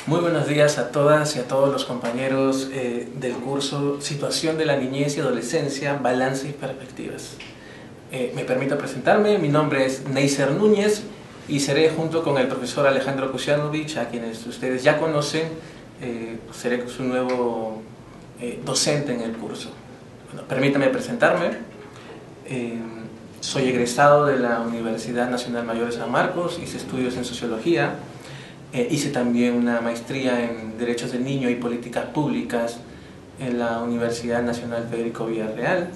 Muy buenos días a todas y a todos los compañeros del curso Situación de la Niñez y Adolescencia, Balance y Perspectivas. Me permito presentarme, mi nombre es Neiser Núñez y seré junto con el profesor Alejandro Kusianovic, a quienes ustedes ya conocen, seré su nuevo docente en el curso. Bueno, permítame presentarme. Soy egresado de la Universidad Nacional Mayor de San Marcos, hice estudios en Sociología. Hice también una maestría en Derechos del Niño y Políticas Públicas en la Universidad Nacional Federico Villarreal.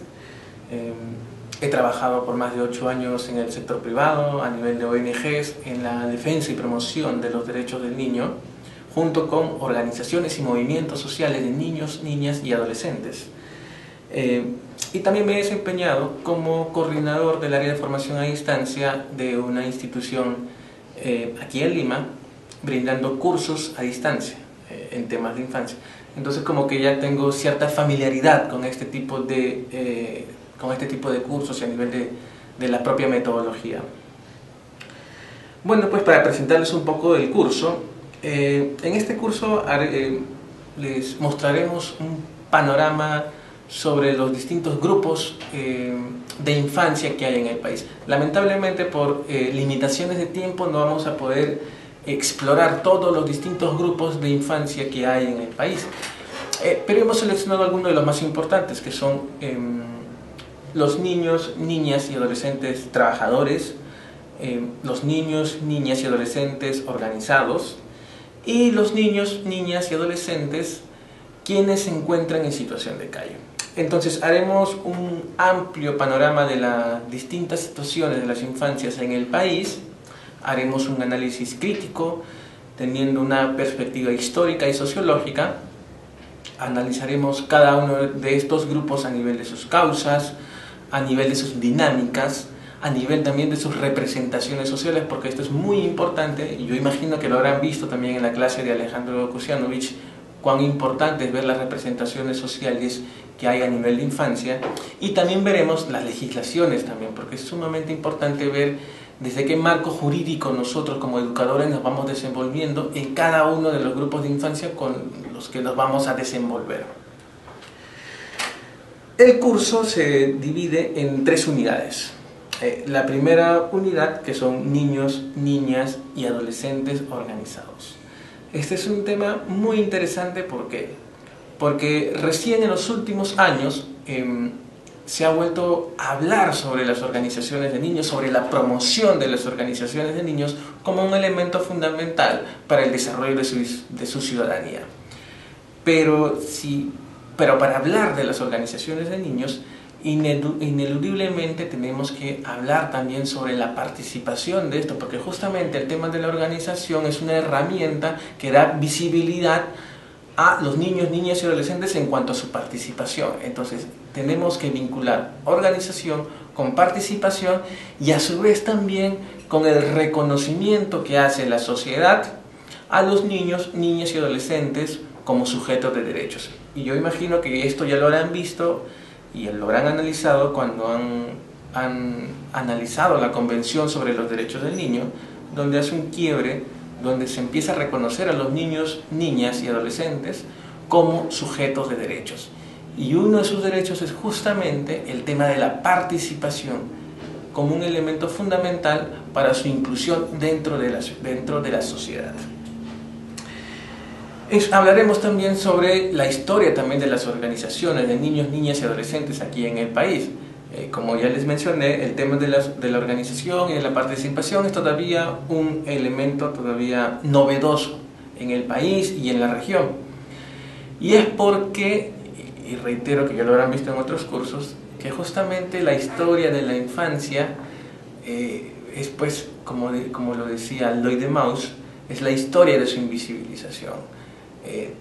He trabajado por más de 8 años en el sector privado, a nivel de ONGs, en la defensa y promoción de los derechos del niño, junto con organizaciones y movimientos sociales de niños, niñas y adolescentes. Y también me he desempeñado como coordinador del área de formación a distancia de una institución aquí en Lima, brindando cursos a distancia en temas de infancia. Entonces como que ya tengo cierta familiaridad con este tipo de cursos y a nivel de la propia metodología. Bueno, pues para presentarles un poco del curso, en este curso les mostraremos un panorama sobre los distintos grupos de infancia que hay en el país. Lamentablemente por limitaciones de tiempo no vamos a poder explorar todos los distintos grupos de infancia que hay en el país, pero hemos seleccionado algunos de los más importantes, que son los niños, niñas y adolescentes trabajadores, los niños, niñas y adolescentes organizados y los niños, niñas y adolescentes quienes se encuentran en situación de calle. Entonces haremos un amplio panorama de las distintas situaciones de las infancias en el país. Haremos un análisis crítico, teniendo una perspectiva histórica y sociológica. Analizaremos cada uno de estos grupos a nivel de sus causas, a nivel de sus dinámicas, a nivel también de sus representaciones sociales, porque esto es muy importante, y yo imagino que lo habrán visto también en la clase de Alejandro Kusianovic, cuán importante es ver las representaciones sociales que hay a nivel de infancia, y también veremos las legislaciones también, porque es sumamente importante ver desde qué marco jurídico nosotros como educadores nos vamos desenvolviendo en cada uno de los grupos de infancia con los que nos vamos a desenvolver. El curso se divide en 3 unidades. La primera unidad, que son niños, niñas y adolescentes organizados. Este es un tema muy interesante, ¿por qué? Porque recién en los últimos años se ha vuelto a hablar sobre las organizaciones de niños, sobre la promoción de las organizaciones de niños como un elemento fundamental para el desarrollo de su ciudadanía. Pero para hablar de las organizaciones de niños, ineludiblemente tenemos que hablar también sobre la participación de esto, porque justamente el tema de la organización es una herramienta que da visibilidad a los niños, niñas y adolescentes en cuanto a su participación. Entonces tenemos que vincular organización con participación y a su vez también con el reconocimiento que hace la sociedad a los niños, niñas y adolescentes como sujetos de derechos. Y yo imagino que esto ya lo habrán visto y lo habrán analizado cuando han analizado la Convención sobre los Derechos del Niño, donde hace un quiebre, donde se empieza a reconocer a los niños, niñas y adolescentes como sujetos de derechos. Y uno de sus derechos es justamente el tema de la participación, como un elemento fundamental para su inclusión dentro de la sociedad. Hablaremos también sobre la historia también de las organizaciones de niños, niñas y adolescentes aquí en el país. Como ya les mencioné, el tema de la organización y de la participación es todavía un elemento todavía novedoso en el país y en la región. Y es porque, y reitero que ya lo habrán visto en otros cursos, que justamente la historia de la infancia es, pues, como lo decía Lloyd de Maus, es la historia de su invisibilización.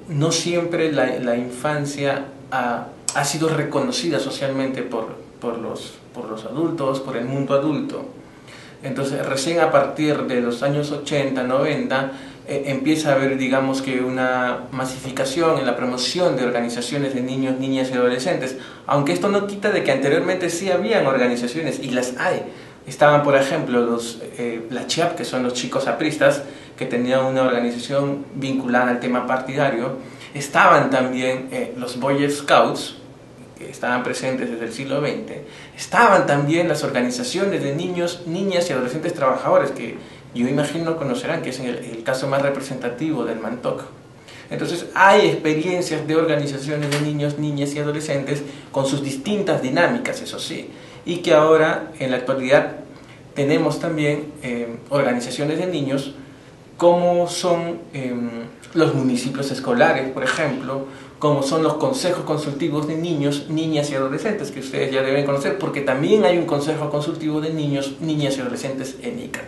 No siempre la infancia ha sido reconocida socialmente por los adultos, por el mundo adulto. Entonces recién a partir de los años 80, 90 empieza a haber, digamos, que una masificación en la promoción de organizaciones de niños, niñas y adolescentes, aunque esto no quita de que anteriormente sí habían organizaciones, y las hay. Estaban, por ejemplo, la CHIAP, que son los chicos apristas, que tenía una organización vinculada al tema partidario. Estaban también los Boy Scouts, que estaban presentes desde el siglo XX. Estaban también las organizaciones de niños, niñas y adolescentes trabajadores, que yo imagino conocerán, que es el caso más representativo del MANTOC. Entonces hay experiencias de organizaciones de niños, niñas y adolescentes con sus distintas dinámicas, eso sí, y que ahora en la actualidad tenemos también organizaciones de niños como son los municipios escolares, por ejemplo, como son los consejos consultivos de niños, niñas y adolescentes, que ustedes ya deben conocer, porque también hay un consejo consultivo de niños, niñas y adolescentes en ICA.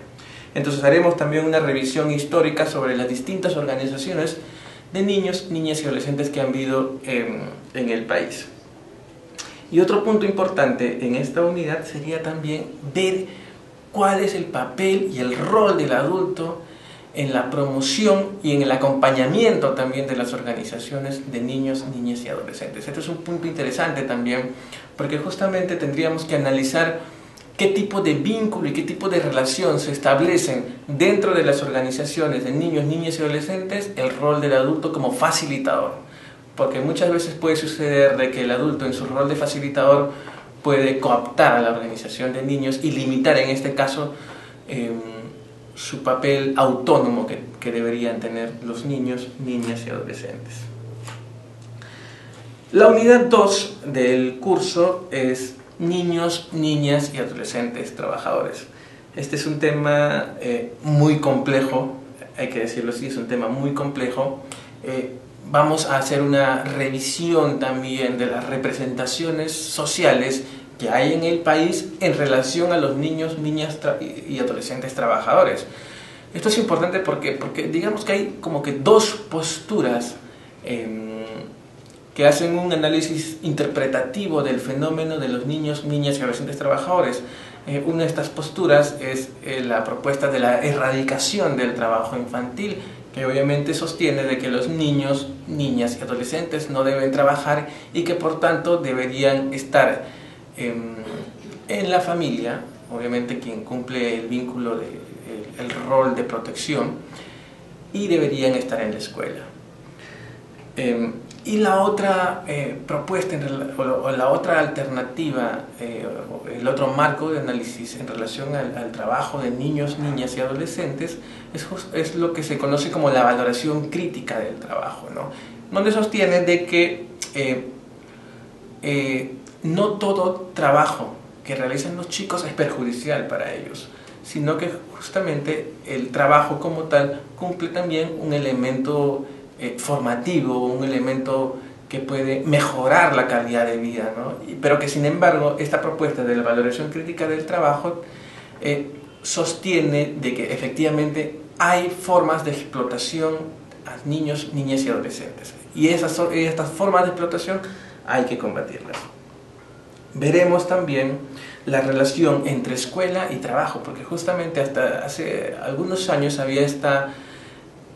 Entonces haremos también una revisión histórica sobre las distintas organizaciones de niños, niñas y adolescentes que han habido en el país. Y otro punto importante en esta unidad sería también ver cuál es el papel y el rol del adulto en la promoción y en el acompañamiento también de las organizaciones de niños, niñas y adolescentes. Este es un punto interesante también, porque justamente tendríamos que analizar qué tipo de vínculo y qué tipo de relación se establecen dentro de las organizaciones de niños, niñas y adolescentes, el rol del adulto como facilitador. Porque muchas veces puede suceder de que el adulto en su rol de facilitador puede cooptar a la organización de niños y limitar en este caso su papel autónomo que deberían tener los niños, niñas y adolescentes. La unidad 2 del curso es niños, niñas y adolescentes trabajadores. Este es un tema muy complejo, hay que decirlo así, es un tema muy complejo. Vamos a hacer una revisión también de las representaciones sociales que hay en el país en relación a los niños, niñas y adolescentes trabajadores. Esto es importante porque digamos que hay como que dos posturas que hacen un análisis interpretativo del fenómeno de los niños, niñas y adolescentes trabajadores. Una de estas posturas es la propuesta de la erradicación del trabajo infantil, que obviamente sostiene de que los niños, niñas y adolescentes no deben trabajar y que por tanto deberían estar en la familia, obviamente quien cumple el vínculo, el rol de protección, y deberían estar en la escuela. Y la otra propuesta, o la otra alternativa, el otro marco de análisis en relación al trabajo de niños, niñas y adolescentes es lo que se conoce como la valoración crítica del trabajo, ¿no? Donde sostiene de que no todo trabajo que realizan los chicos es perjudicial para ellos, sino que justamente el trabajo como tal cumple también un elemento formativo, un elemento que puede mejorar la calidad de vida, ¿no? Pero que sin embargo esta propuesta de la valoración crítica del trabajo sostiene de que efectivamente hay formas de explotación a niños, niñas y adolescentes, y estas formas de explotación hay que combatirlas. Veremos también la relación entre escuela y trabajo, porque justamente hasta hace algunos años había esta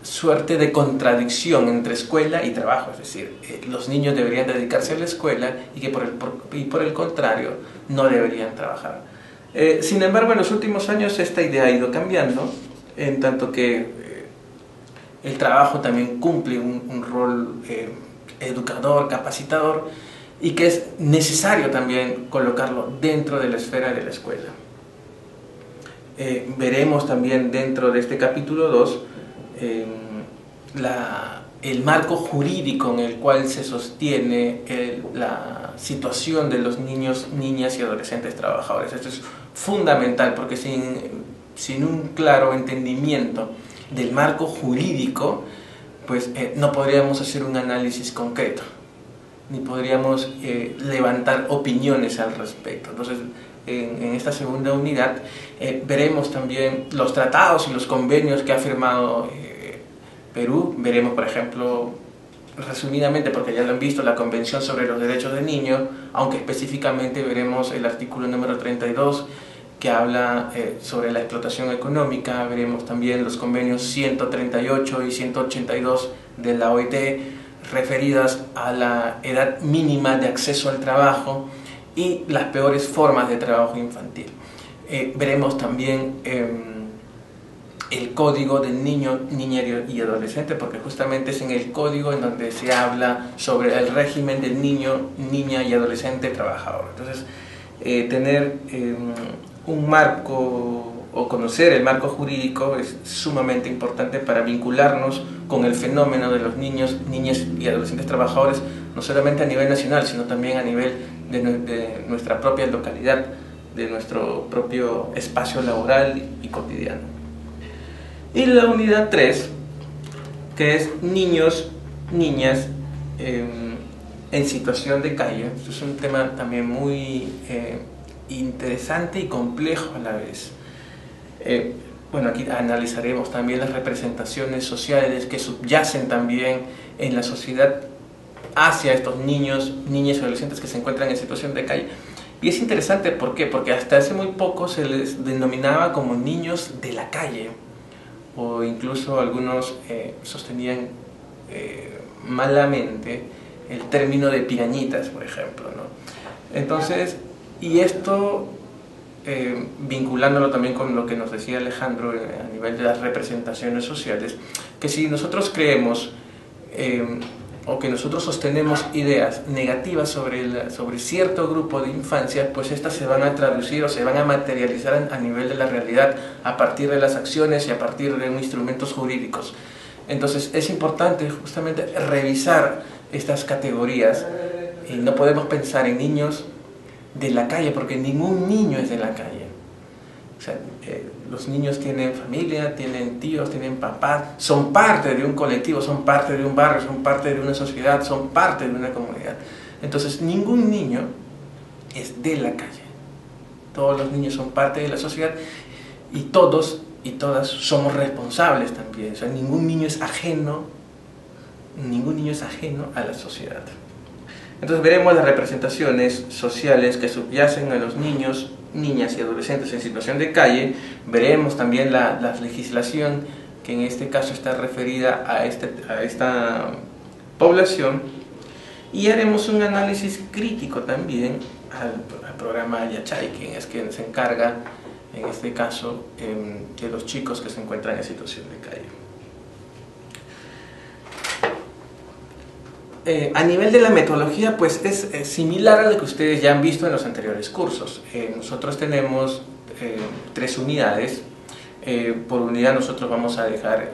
suerte de contradicción entre escuela y trabajo, es decir, los niños deberían dedicarse a la escuela y que por el contrario no deberían trabajar. Sin embargo, en los últimos años esta idea ha ido cambiando, en tanto que el trabajo también cumple un rol educador, capacitador, y que es necesario también colocarlo dentro de la esfera de la escuela. Veremos también dentro de este capítulo 2 el marco jurídico en el cual se sostiene la situación de los niños, niñas y adolescentes trabajadores. Esto es fundamental porque sin un claro entendimiento del marco jurídico, pues no podríamos hacer un análisis concreto, ni podríamos levantar opiniones al respecto. Entonces, en esta segunda unidad veremos también los tratados y los convenios que ha firmado Perú. Veremos, por ejemplo, resumidamente, porque ya lo han visto, la Convención sobre los Derechos del Niño, aunque específicamente veremos el artículo número 32, que habla sobre la explotación económica. Veremos también los convenios 138 y 182 de la OIT, referidas a la edad mínima de acceso al trabajo y las peores formas de trabajo infantil. Veremos también el código del niño, niña y adolescente, porque justamente es en el código en donde se habla sobre el régimen del niño, niña y adolescente trabajador. Entonces, tener un marco o conocer el marco jurídico es sumamente importante para vincularnos con el fenómeno de los niños, niñas y adolescentes trabajadores, no solamente a nivel nacional, sino también a nivel de nuestra propia localidad, de nuestro propio espacio laboral y cotidiano. Y la unidad 3, que es niños, niñas en situación de calle. Esto es un tema también muy interesante y complejo a la vez. Bueno, aquí analizaremos también las representaciones sociales que subyacen también en la sociedad hacia estos niños, niñas y adolescentes que se encuentran en situación de calle. Y es interesante, ¿por qué? Porque hasta hace muy poco se les denominaba como niños de la calle, o incluso algunos sostenían malamente el término de pirañitas, por ejemplo, ¿no? Entonces, y esto vinculándolo también con lo que nos decía Alejandro a nivel de las representaciones sociales, que si nosotros creemos o que nosotros sostenemos ideas negativas sobre cierto grupo de infancia, pues estas se van a traducir o se van a materializar a nivel de la realidad a partir de las acciones y a partir de instrumentos jurídicos. Entonces es importante justamente revisar estas categorías y no podemos pensar en niños de la calle, porque ningún niño es de la calle. O sea, los niños tienen familia, tienen tíos, tienen papás, son parte de un colectivo, son parte de un barrio, son parte de una sociedad, son parte de una comunidad. Entonces, ningún niño es de la calle. Todos los niños son parte de la sociedad y todos y todas somos responsables también. O sea, ningún niño es ajeno a la sociedad. Entonces veremos las representaciones sociales que subyacen a los niños, niñas y adolescentes en situación de calle. Veremos también la legislación que en este caso está referida a esta población, y haremos un análisis crítico también al programa Yachay, quien se encarga en este caso de los chicos que se encuentran en situación de calle. A nivel de la metodología, pues es similar a lo que ustedes ya han visto en los anteriores cursos. Nosotros tenemos 3 unidades. Por unidad nosotros vamos a dejar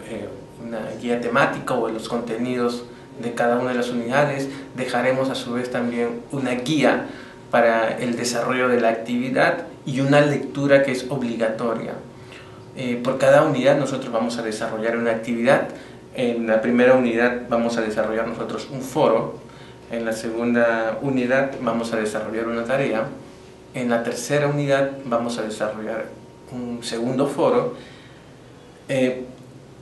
una guía temática o los contenidos de cada una de las unidades. Dejaremos a su vez también una guía para el desarrollo de la actividad y una lectura que es obligatoria. Por cada unidad nosotros vamos a desarrollar una actividad. En la primera unidad vamos a desarrollar nosotros un foro, en la segunda unidad vamos a desarrollar una tarea, en la tercera unidad vamos a desarrollar un segundo foro,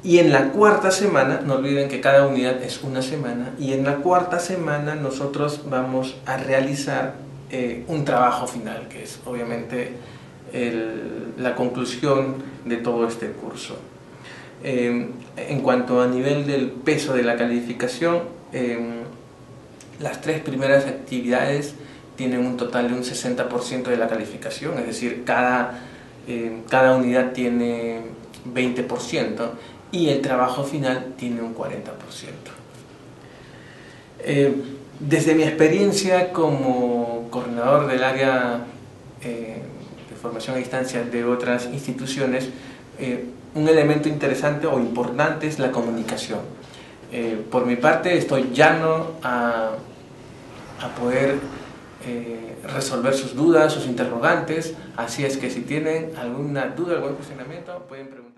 y en la cuarta semana, no olviden que cada unidad es una semana, y en la cuarta semana nosotros vamos a realizar un trabajo final, que es obviamente la conclusión de todo este curso. En cuanto a nivel del peso de la calificación, las 3 primeras actividades tienen un total de un 60% de la calificación, es decir, cada unidad tiene 20% y el trabajo final tiene un 40%. Desde mi experiencia como coordinador del área de formación a distancia de otras instituciones, un elemento interesante o importante es la comunicación. Por mi parte estoy llano a poder resolver sus dudas, sus interrogantes, así es que si tienen alguna duda, algún cuestionamiento, pueden preguntar.